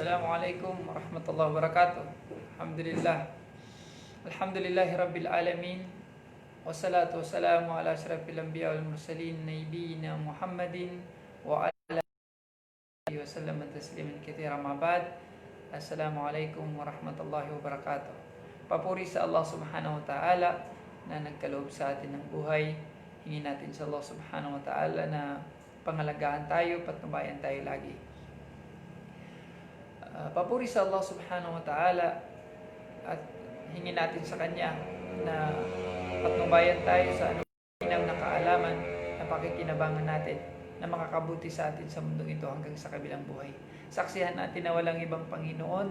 Assalamualaikum warahmatullahi wabarakatuh. Alhamdulillah. Alhamdulillahi rabbil alamin. Wassalatu wassalamu ala asyrafil anbiya wal mursalin nabiyyina Muhammadin wa ala alihi wasallam tasliman katsiran ma ba'd. Assalamualaikum warahmatullahi wabarakatuh. Papuri sa Allah Subhanahu wa taala na nagkaloob sa atin ng buhay. Hingin natin sa Allah Subhanahu wa taala na pangalagaan tayo, patnubayan tayo lagi. Papuri sa Allah Subhanahu wa ta'ala at hingin natin sa Kanya na patnubayan tayo sa anuman na kaalaman na pakikinabangan natin na makakabuti sa atin sa mundong ito hanggang sa kabilang buhay. Saksihan natin na walang ibang Panginoon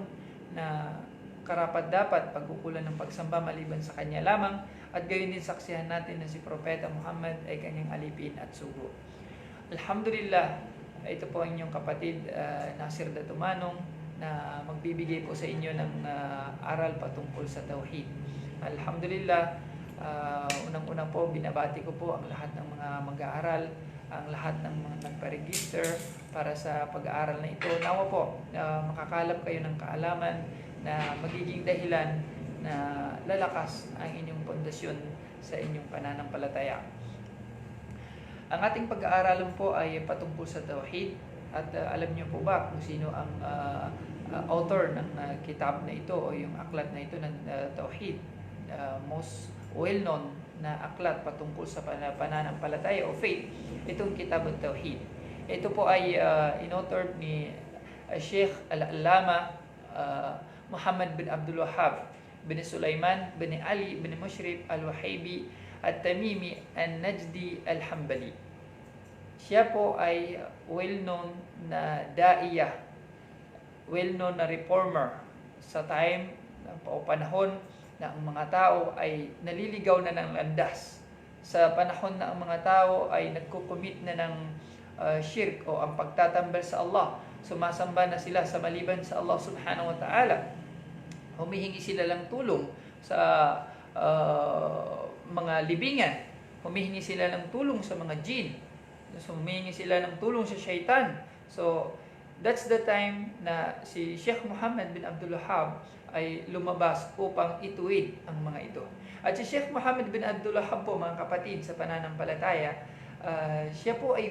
na karapat-dapat pagkukulan ng pagsamba maliban sa Kanya lamang, at gayon din saksihan natin na si Propeta Muhammad ay Kanyang alipin at sugo. Alhamdulillah, ito po ang inyong kapatid Nasir Datumanong na magbibigay po sa inyo ng aral patungkol sa Tauhid. Alhamdulillah, unang-una po binabati ko po ang lahat ng mga mag-aaral, ang lahat ng mga nagpa-register para sa pag-aaral na ito. Nawa po, makakalap kayo ng kaalaman na magiging dahilan na lalakas ang inyong pundasyon sa inyong pananampalataya. Ang ating pag-aaralan po ay patungkol sa Tauhid. At alam niyo po ba kung sino ang author ng kitab na ito o yung aklat na ito ng Tauhid? Most well-known na aklat patungkol sa pananampalataya o faith, itong kitab ng Tauhid. Ito po ay in-authored ni Sheikh Al-Allama Muhammad bin Abdul Wahhab bin Sulaiman bin Ali bin Mushrif Al-Wahibi At-Tamimi An-Najdi Al-Hambali. Siya po ay well-known na da'iyah, well-known na reformer sa time o panahon na ang mga tao ay naliligaw na ng landas. Sa panahon na ang mga tao ay nagkukumit na ng shirk o ang pagtatambal sa Allah, sumasamba na sila sa maliban sa Allah Subhanahu wa ta'ala. Humihingi sila lang tulong sa mga libingan, humihingi sila ng tulong sa mga jinn, so humihingi sila ng tulong sa syaitan. So that's the time na si Sheikh Muhammad bin Abdul Wahhab ay lumabas upang ituwid ang mga ito. At si Sheikh Muhammad bin Abdul Wahhab po, mga kapatid sa pananampalataya, siya po ay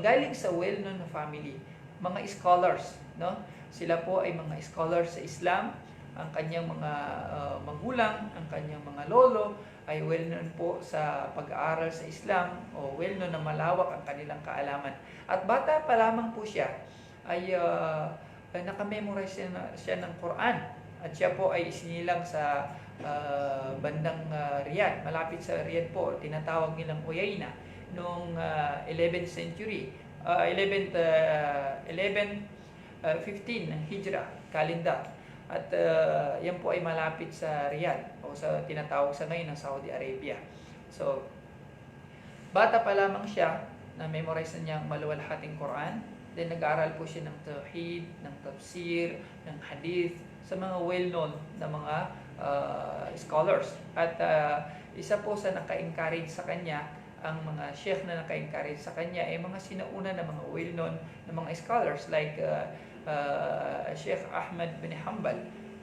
galing sa well-known na family, mga scholars, no? Sila po ay mga scholars sa Islam. Ang kanyang mga magulang, ang kanyang mga lolo ay well-known po sa pag-aaral sa Islam, o well-known na malawak ang kanilang kaalaman. At bata pa lamang po siya ay nakamemorize siya ng Quran. At siya po ay isinilang sa bandang Riyadh, malapit sa Riyadh po, tinatawag nilang Uyayna, noong 11th century, 15 ng Hijrah calendar. At yan po ay malapit sa Riyadh, o sa tinatawag sa ngayon ng Saudi Arabia. So, bata pa lamang siya, na memorize na niya ang maluwalhating Quran. Then nag-aaral po siya ng Tauhid, ng Tafsir, ng Hadith, sa mga well-known na mga scholars. At isa po sa naka-encourage sa kanya, ang mga sheikh na naka-encourage sa kanya ay mga sinauna na mga well-known na mga scholars like Sheikh Ahmad bin Hanbal.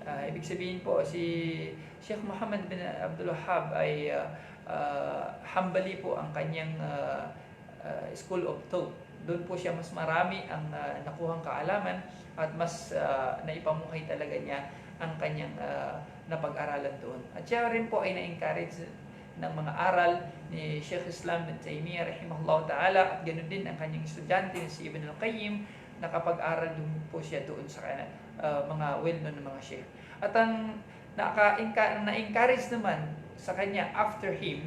Ibig sabihin po, si Sheikh Muhammad bin Abdul Wahhab ay Hanbali po ang kanyang school of thought. Doon po siya mas marami ang nakuhang kaalaman at mas naipamuhay talaga niya ang kanyang napag-aralan doon. At siya rin po ay na-encourage ng mga aral ni Sheikh Islam bin Taymiyyah rahimahullah ta'ala, at ganoon din ang kanyang estudyante si Ibn al-Qayyim. Nakapag-aral din po siya doon sa mga well-known na mga sheikh. At ang na-encourage naman sa kanya after him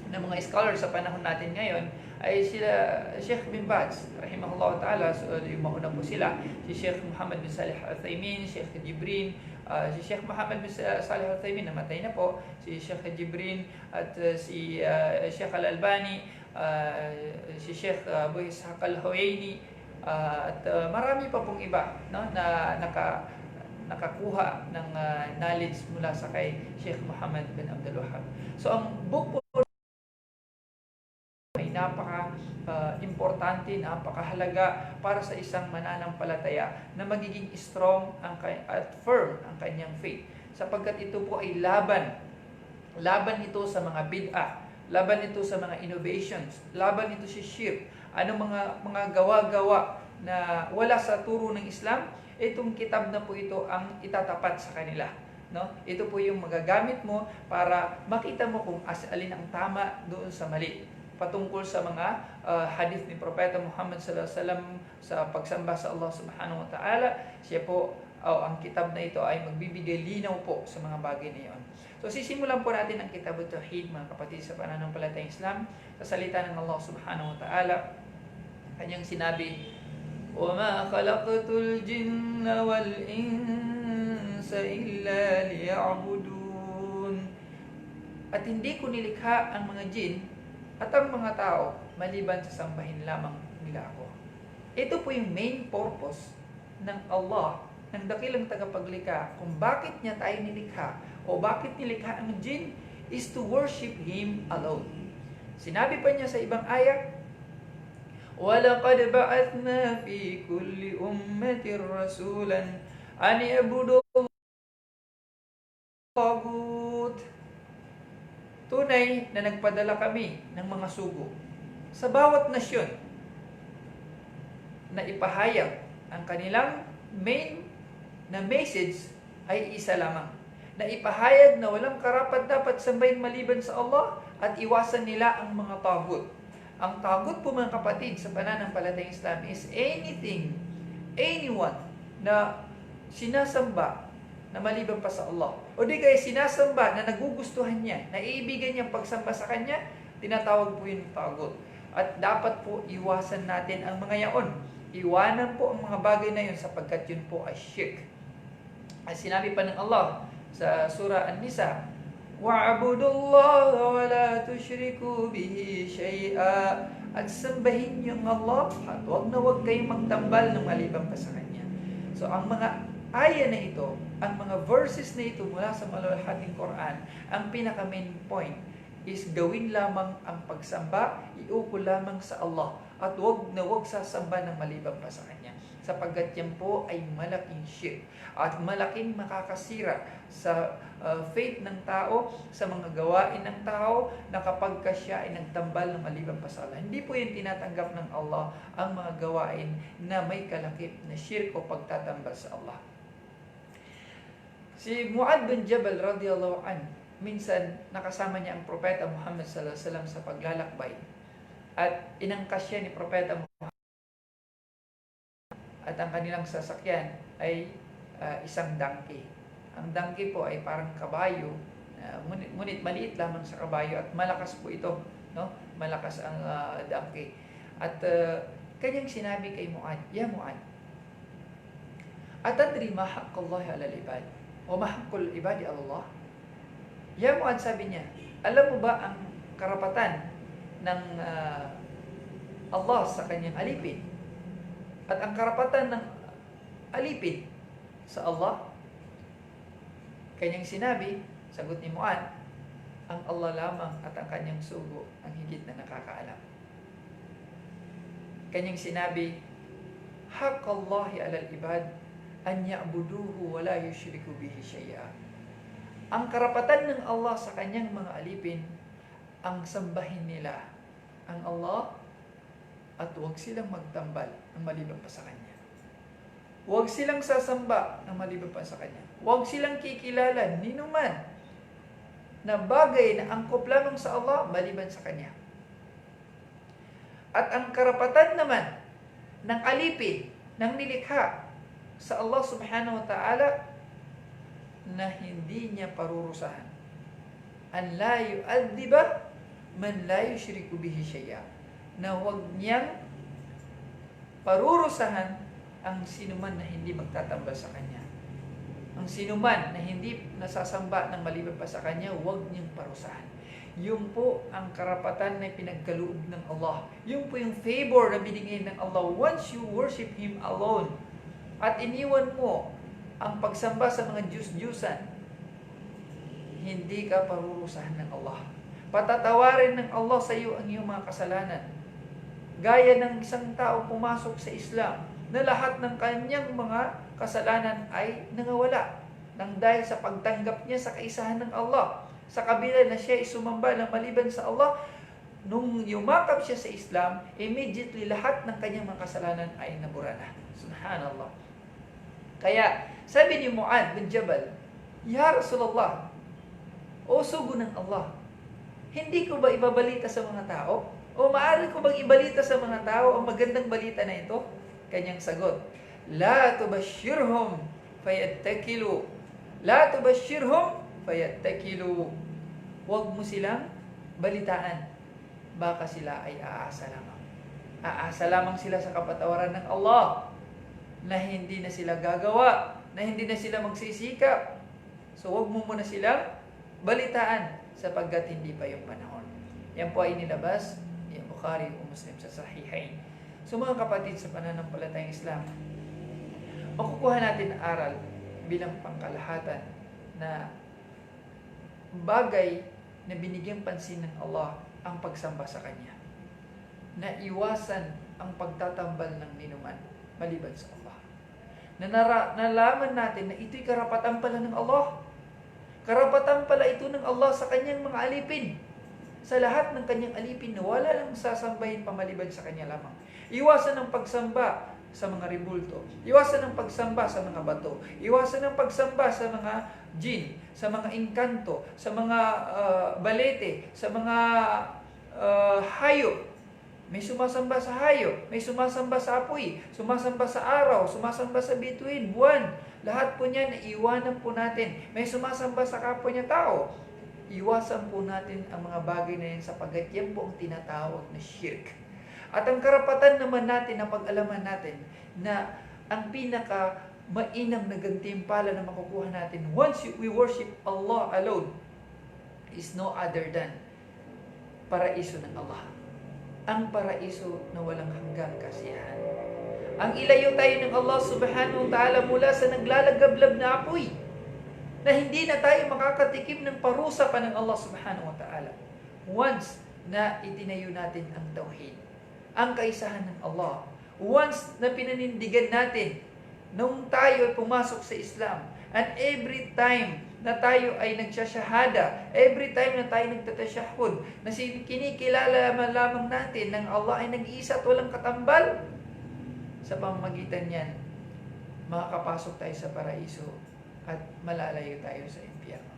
ng mga scholars sa panahon natin ngayon ay sila Sheikh bin Baz rahimahullah ta'ala. So yung mauna po sila, si Sheikh Muhammad bin Salih Al-Uthaymin, Sheikh Jibrin, si Sheikh Muhammad bin Salih Al-Uthaymin namatay na po, si Sheikh Jibrin, at si Sheikh Al-Albani, si Sheikh Abu Ishaq Al-Huwaini, at marami pa pong iba, no, na nakakuha ng knowledge mula sa kay Sheikh Muhammad bin Abdul Wahhab. So ang book po ay importante, napakahalaga para sa isang mananampalataya na magiging strong at firm ang kanyang faith. Sapagkat ito po ay laban ito sa mga bid'ah, laban ito sa mga innovations, laban ito sa shirk, mga gawa-gawa na wala sa turo ng Islam. Itong kitab na po ito ang itatapat sa kanila, no? Ito po yung magagamit mo para makita mo kung alin ang tama doon sa mali. Patungkol sa mga hadith ni Propeta Muhammad sallallahu alaihi wasallam sa pagsamba sa Allah subhanahu wa ta'ala, siya po, ang kitab na ito ay magbibigay linaw po sa mga bagay na iyon. So sisimulan po natin ang Kitab at-Tauhid, mga kapatid, sa pananampalatayang Islam, sa salita ng Allah subhanahu wa ta'ala. Kanyang sinabi, وَمَا خَلَقْتُ الْجِنَّ وَالْإِنسَ إِلَّا لِيَعْبُدُونَ. At hindi ko nilikha ang mga jin at ang mga tao maliban sa sambahin lamang nila ako. Ito po yung main purpose ng Allah, ng dakilang tagapaglikha, kung bakit niya tayo nilikha o bakit nilikha ang jin, is to worship Him alone. Sinabi pa niya sa ibang ayat, وَلَقَدْ بَعَثْنَا فِي كُلِّ أُمَّةٍ رَسُولًا أَنِ اعْبُدُوا الطَّاغُوتَ. Tunay na nagpadala kami ng mga sugo sa bawat nasyon na ipahayag ang kanilang main na message ay isa lamang. Na ipahayag na walang karapat dapat sambahin maliban sa Allah at iwasan nila ang mga tagut. Ang tagut po, mga kapatid, sa pananampalatayang Islam is anyone na sinasamba na maliban pa sa Allah. O di kaya sinasamba na nagugustuhan niya, na iibigay niyang pagsamba sa kanya, tinatawag po yun tagut. At dapat po iwasan natin ang mga yaon. Iwanan po ang mga bagay na yun sapagkat yun po ay shirk. At sinabi pa ng Allah sa surah An-Nisa, وَاعْبُدُوا اللَّهَ وَلَا تُشْرِكُوا بِهِ شَيْئًا. At sambahin niyo ang Allah at huwag kayong magtambal ng maliban pa sa Kanya. So ang mga aya na ito, ang mga verses na ito mula sa maluwalhating Quran, ang pinaka main point is gawin lamang ang pagsamba, iukol lamang sa Allah at huwag sasamba ng maliban pa sa Kanya. Sapagkat yan po ay malaking shirk at malaking makakasira sa faith ng tao, sa mga gawain ng tao, na kapag siya ay nagtambal ng maliban pa sa Allah. Hindi po yan tinatanggap ng Allah ang mga gawain na may kalakip na shirk o pagtatambal sa Allah. Si Mu'adh bin Jabal radiyallahu anhu, minsan nakasama niya ang Propeta Muhammad sallallahu alaihi wasallam sa paglalakbay. At inangkas siya ni Propeta Muhammad. At ang kanilang sasakyan ay isang donkey. Ang donkey po ay parang kabayo, ngunit maliit lamang sa kabayo at malakas po ito, no? Malakas ang donkey. At kanyang sinabi kay Mu'adh, "Ya Mu'adh, atadri ma haqqullahi 'alal ibad o ma haqqul ibadi 'ala Allah?" Ya Mu'adh, sabi niya, alam mo ba ang karapatan ng Allah sa kanyang alipin? At ang karapatan ng alipin sa Allah? Kanyang sinabi, sagot ni Mu'adh, ang Allah lamang at ang kanyang sugo ang higit na nakakaalam. Kanyang sinabi, haqqallahi 'alal ibad an ya'buduhu wa la yushriku bihi shay'a. Ang karapatan ng Allah sa kanyang mga alipin, ang sambahin nila ang Allah at huwag silang magtambal ng maliban pa sa Kanya. Huwag silang sasamba ng maliban pa sa Kanya. Huwag silang kikilalan ninuman na bagay na angkop lamang sa Allah maliban sa Kanya. At ang karapatan naman ng alipin, ng nilikha sa Allah subhanahu wa ta'ala, na hindi niya parurusahan. An la yu'adhiba man la yushriku bihi shay'a. Na huwag niyang parurusahan ang sinuman na hindi magtatambal sa Kanya. Ang sinuman na hindi nasasamba ng maliban pa sa Kanya, huwag niyang parusahan. Yung po ang karapatan na pinagkaloob ng Allah. Yung po yung favor na binigay ng Allah once you worship Him alone. At iniwan mo ang pagsamba sa mga Diyos-Diyusan, hindi ka parurusahan ng Allah. Patatawarin ng Allah sa iyo ang iyong mga kasalanan. Gaya ng isang tao pumasok sa Islam na lahat ng kanyang mga kasalanan ay nangawala nang dahil sa pagtanggap niya sa kaisahan ng Allah. Sa kabila na siya ay sumamba ng maliban sa Allah, nung yumakap siya sa Islam, immediately lahat ng kanyang mga kasalanan ay nabura na. Subhanallah. Kaya sabi ni Mu'adh bin Jabal, Ya Rasulullah, o sugo ng Allah, hindi ko ba ibabalita sa mga tao? O maaari ko bang ibalita sa mga tao ang magandang balita na ito? Kanyang sagot, La tubashirhum fayattakilu. La tubashirhum fayattakilu. Huwag mo silang balitaan. Baka sila ay aasa lamang. Aasa lamang sila sa kapatawaran ng Allah na hindi na sila gagawa, na hindi na sila magsisikap. So huwag mo muna silang balitaan sapagkat hindi pa yung panahon. Yan po ay nilabas ni Bukhari o Muslim sa Sahihain. So mga kapatid sa pananampalatayang Islam, makukuha natin ang aral bilang pangkalahatan na bagay na binigyang pansin ng Allah ang pagsamba sa Kanya. Na iwasan ang pagtatambal ng ninuman maliban sa Allah. Nalaman natin na ito'y karapatan pala ng Allah. Karapatan pala ito ng Allah sa Kanyang mga alipin. Sa lahat ng Kanyang alipin na wala lang sasambahin pamaliban sa Kanya lamang. Iwasan ang pagsamba sa mga ribulto. Iwasan ang pagsamba sa mga bato. Iwasan ang pagsamba sa mga jin, sa mga engkanto, sa mga balete, sa mga hayop. May sumasamba sa hayop, may sumasamba sa apoy, sumasamba sa araw, sumasamba sa bituin, buwan. Lahat po niyan, iwanan po natin. May sumasamba sa kapwa niya tao. Iwasan po natin ang mga bagay na yan sapagkat yan po ang tinatawag na shirk. At ang karapatan naman natin na pag-alaman natin na ang pinaka mainam na gantimpala na makukuha natin once we worship Allah alone is no other than paraiso ng Allah. Ang paraiso na walang hanggang kasiyahan. Ang ilayo tayo ng Allah subhanahu wa ta'ala mula sa naglalagablab na apoy na hindi na tayo makakatikim ng parusa pa ng Allah subhanahu wa ta'ala. Once na itinayo natin ang tauhid, ang kaisahan ng Allah. Once na pinanindigan natin nung tayo ay pumasok sa Islam, and every time na tayo ay nagsasyahada, every time na tayo nagtatashahud, na kinikilala lamang natin ng Allah ay nag-iisa at walang katambal, sa pamamagitan niyan, makakapasok tayo sa paraiso at malalayo tayo sa impyerno.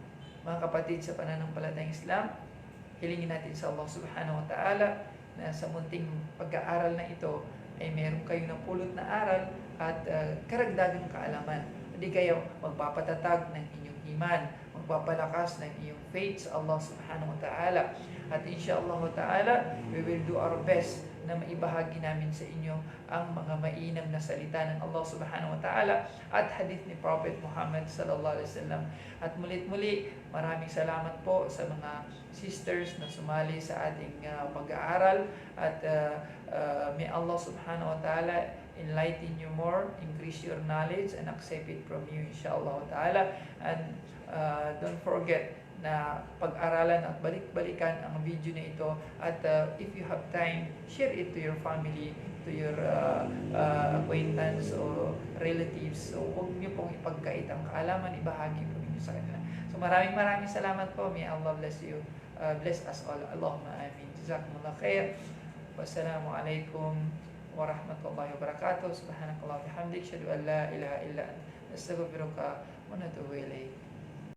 Mga kapatid sa pananampalatayang Islam, hilingin natin sa Allah subhanahu wa ta'ala na sa munting pag-aaral na ito ay meron kayong napulot na aral at karagdagang kaalaman. Hindi kayo magpapatatag ng inyong iman, magpapalakas ng iyong faith sa Allah subhanahu wa ta'ala. At insyaAllah ta'ala, we will do our best na maibahagi namin sa inyo ang mga mainam na salita ng Allah subhanahu wa ta'ala at hadith ni Prophet Muhammad sallallahu alaihi wasallam. At mulit-muli, maraming salamat po sa mga sisters na sumali sa ating pag-aaral at may Allah subhanahu wa ta'ala enlighten you more, increase your knowledge and accept it from you insyaAllah ta'ala. And don't forget na pag-aralan at balik-balikan ang video na ito at if you have time, share it to your family, to your acquaintance or relatives. So huwag niyo pong ipagkait ang kaalaman, ibahagi po niyo sa kanila. So maraming salamat po. May Allah bless you, bless us all. Allahumma amin. Jazakumullah khair. Wassalamu alaikum warahmatullahi wabarakatuh. Subhanakallah bihamdik, syadu an la ilaha illa anta, astaghfiruka wa natubu ilaik.